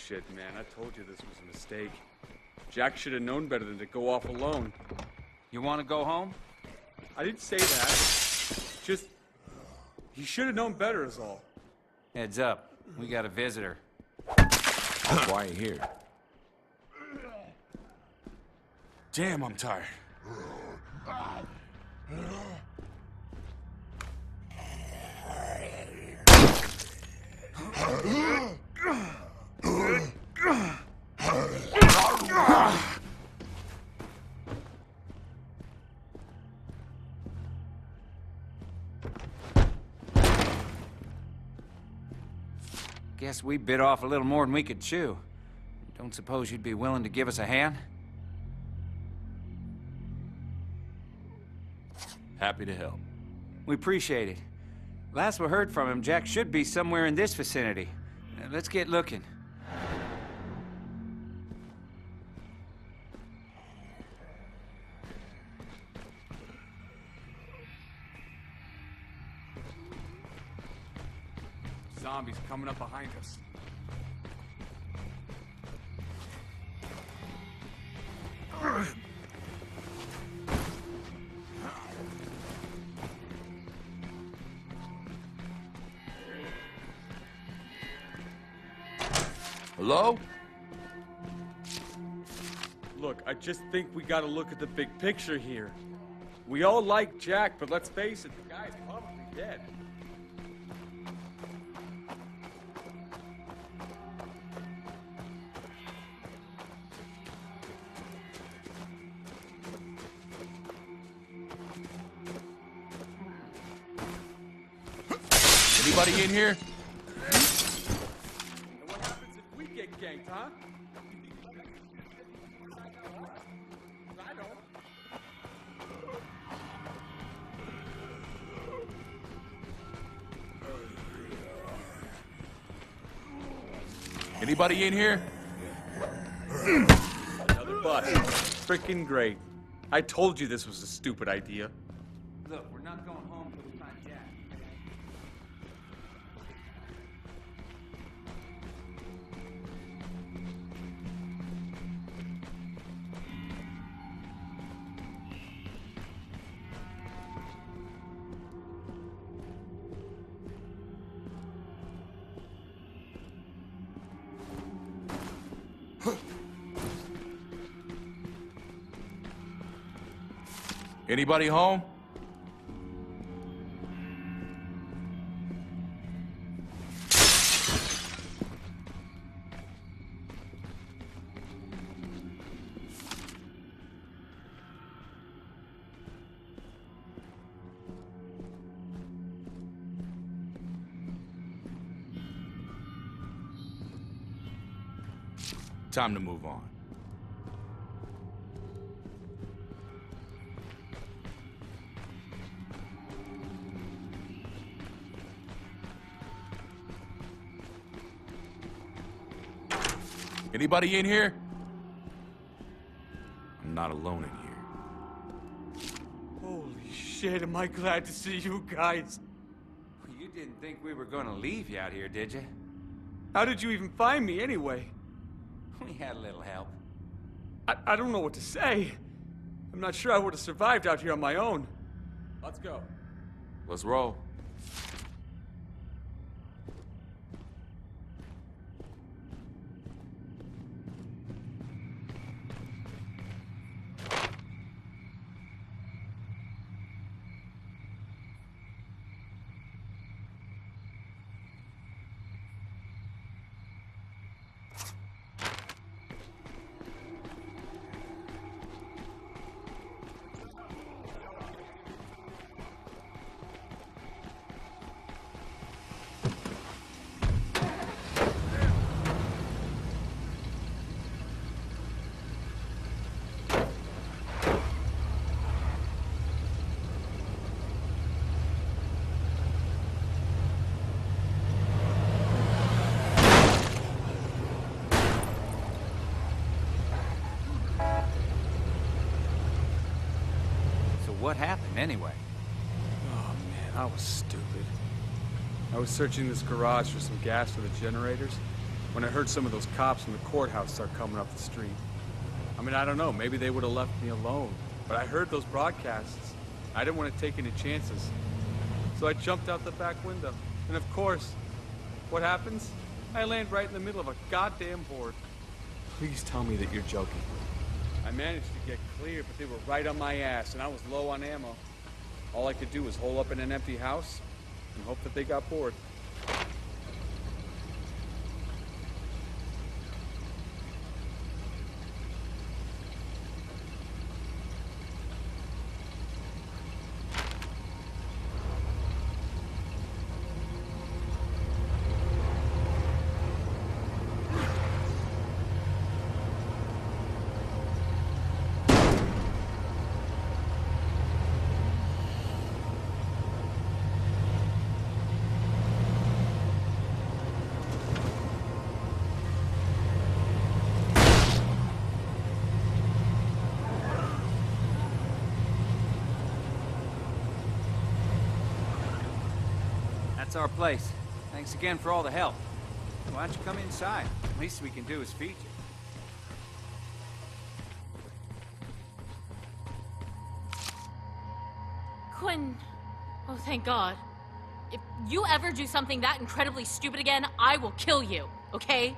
bullshit, man. I told you this was a mistake. Jack should have known better than to go off alone. You want to go home? I didn't say that. Just... he should have known better is all. Heads up. We got a visitor. Quiet here. Damn, I'm tired. Guess we bit off a little more than we could chew. Don't suppose you'd be willing to give us a hand? Happy to help. We appreciate it. Last we heard from him, Jack should be somewhere in this vicinity. Let's get looking. Zombies coming up behind us. Hello? Look, I just think we gotta look at the big picture here. We all like Jack, but let's face it, the guy's probably dead. Anybody in here? And what happens if we get ganked, huh? I don't. Anybody in here? Another bus. Freaking great. I told you this was a stupid idea. Look, we're not going home till we find Jack. Anybody home? Time to move on. Anybody in here? I'm not alone in here. Holy shit, am I glad to see you guys. You didn't think we were gonna leave you out here, did you? How did you even find me anyway? We had a little help. I don't know what to say. I'm not sure I would have survived out here on my own. Let's go. Let's roll. What happened anyway? Oh man, I was stupid. I was searching this garage for some gas for the generators. when I heard some of those cops from the courthouse start coming up the street. I mean, I don't know, maybe they would have left me alone. But I heard those broadcasts. I didn't want to take any chances. So I jumped out the back window. And of course, what happens? I land right in the middle of a goddamn horde. Please tell me that you're joking. I managed to get clear, but they were right on my ass, and I was low on ammo. All I could do was hole up in an empty house and hope that they got bored. That's our place. Thanks again for all the help. Why don't you come inside? Least we can do is feed you. Quinn. Oh, thank God. If you ever do something that incredibly stupid again, I will kill you, okay?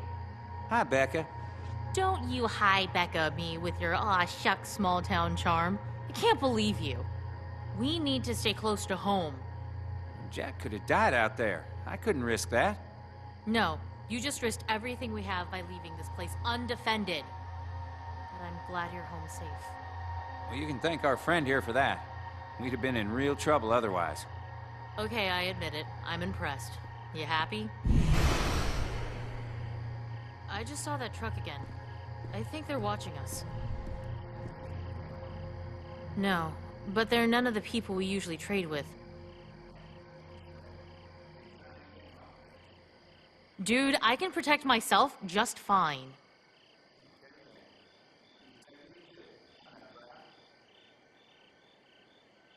Hi, Becca. Don't you hi Becca me with your aw shucks small town charm. I can't believe you. We need to stay close to home. Jack could have died out there. I couldn't risk that. No, you just risked everything we have by leaving this place undefended. But I'm glad you're home safe. Well, you can thank our friend here for that. We'd have been in real trouble otherwise. Okay, I admit it. I'm impressed. You happy? I just saw that truck again. I think they're watching us. No, but they're none of the people we usually trade with. Dude, I can protect myself just fine.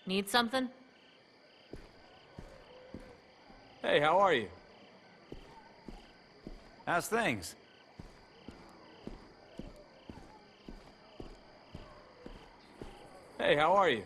Need something? Hey, how are you? How's things? Hey, how are you?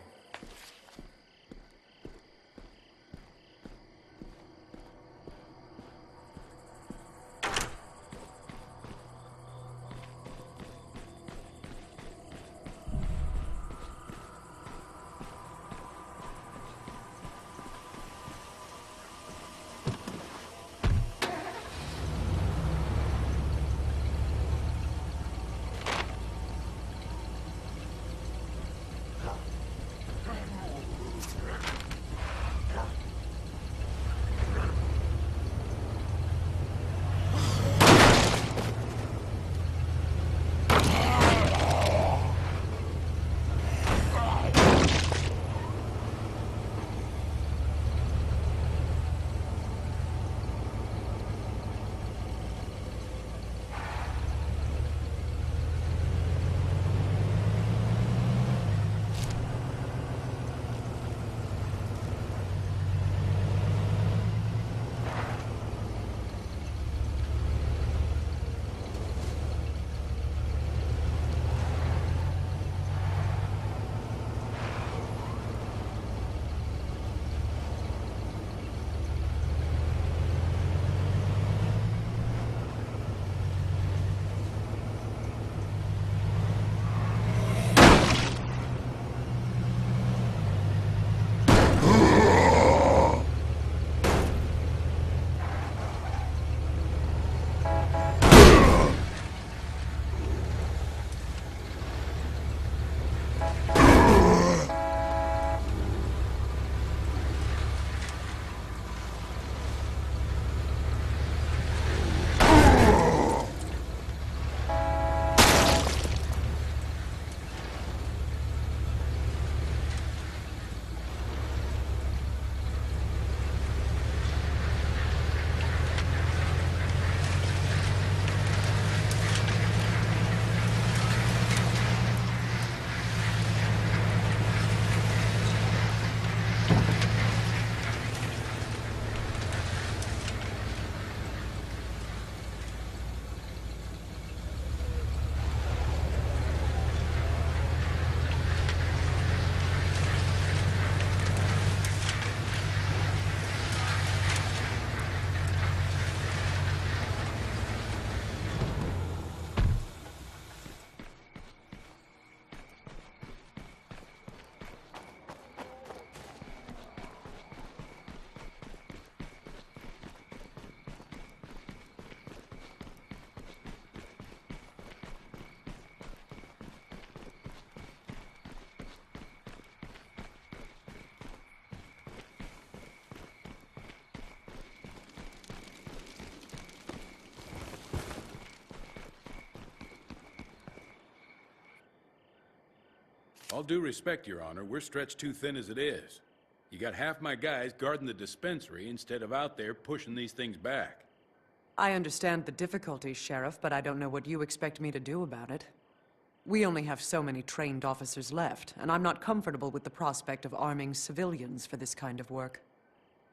All due respect, Your Honor, we're stretched too thin as it is. You got half my guys guarding the dispensary instead of out there pushing these things back. I understand the difficulties, Sheriff, but I don't know what you expect me to do about it. We only have so many trained officers left, and I'm not comfortable with the prospect of arming civilians for this kind of work.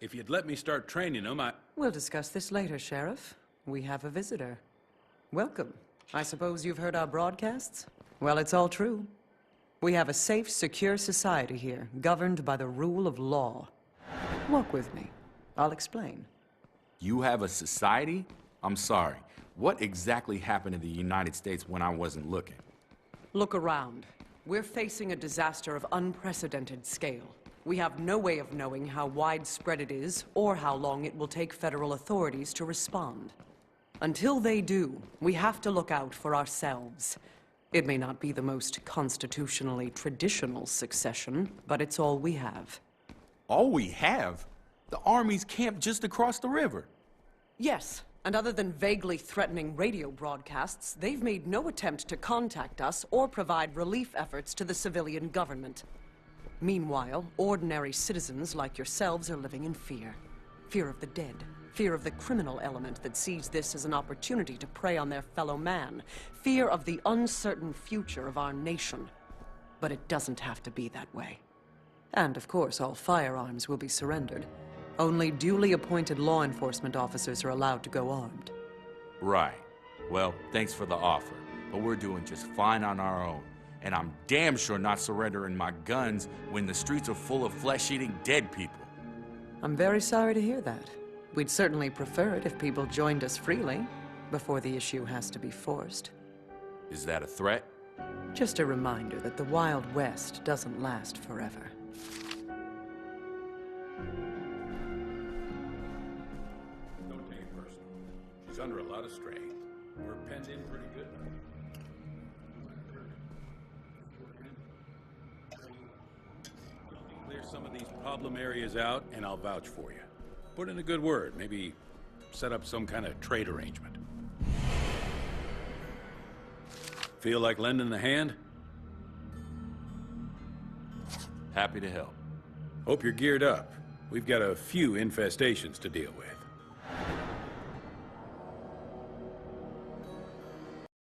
If you'd let me start training them, We'll discuss this later, Sheriff. We have a visitor. Welcome. I suppose you've heard our broadcasts? Well, it's all true. We have a safe, secure society here, governed by the rule of law. Walk with me. I'll explain. You have a society? I'm sorry. What exactly happened in the United States when I wasn't looking? Look around. We're facing a disaster of unprecedented scale. We have no way of knowing how widespread it is, or how long it will take federal authorities to respond. Until they do, we have to look out for ourselves. It may not be the most constitutionally traditional succession, but it's all we have. All we have? The Army's camped just across the river. Yes, and other than vaguely threatening radio broadcasts, they've made no attempt to contact us or provide relief efforts to the civilian government. Meanwhile, ordinary citizens like yourselves are living in fear. Fear of the dead. Fear of the criminal element that sees this as an opportunity to prey on their fellow man. Fear of the uncertain future of our nation. But it doesn't have to be that way. And of course, all firearms will be surrendered. Only duly appointed law enforcement officers are allowed to go armed. Right. Well, thanks for the offer, but we're doing just fine on our own. And I'm damn sure not surrendering my guns when the streets are full of flesh-eating dead people. I'm very sorry to hear that. We'd certainly prefer it if people joined us freely, before the issue has to be forced. Is that a threat? Just a reminder that the Wild West doesn't last forever. don't take it personal. She's under a lot of strain. We're penned in pretty good. Clear some of these problem areas out, and I'll vouch for you. Put in a good word, maybe set up some kind of trade arrangement. Feel like lending a hand? Happy to help. Hope you're geared up. We've got a few infestations to deal with.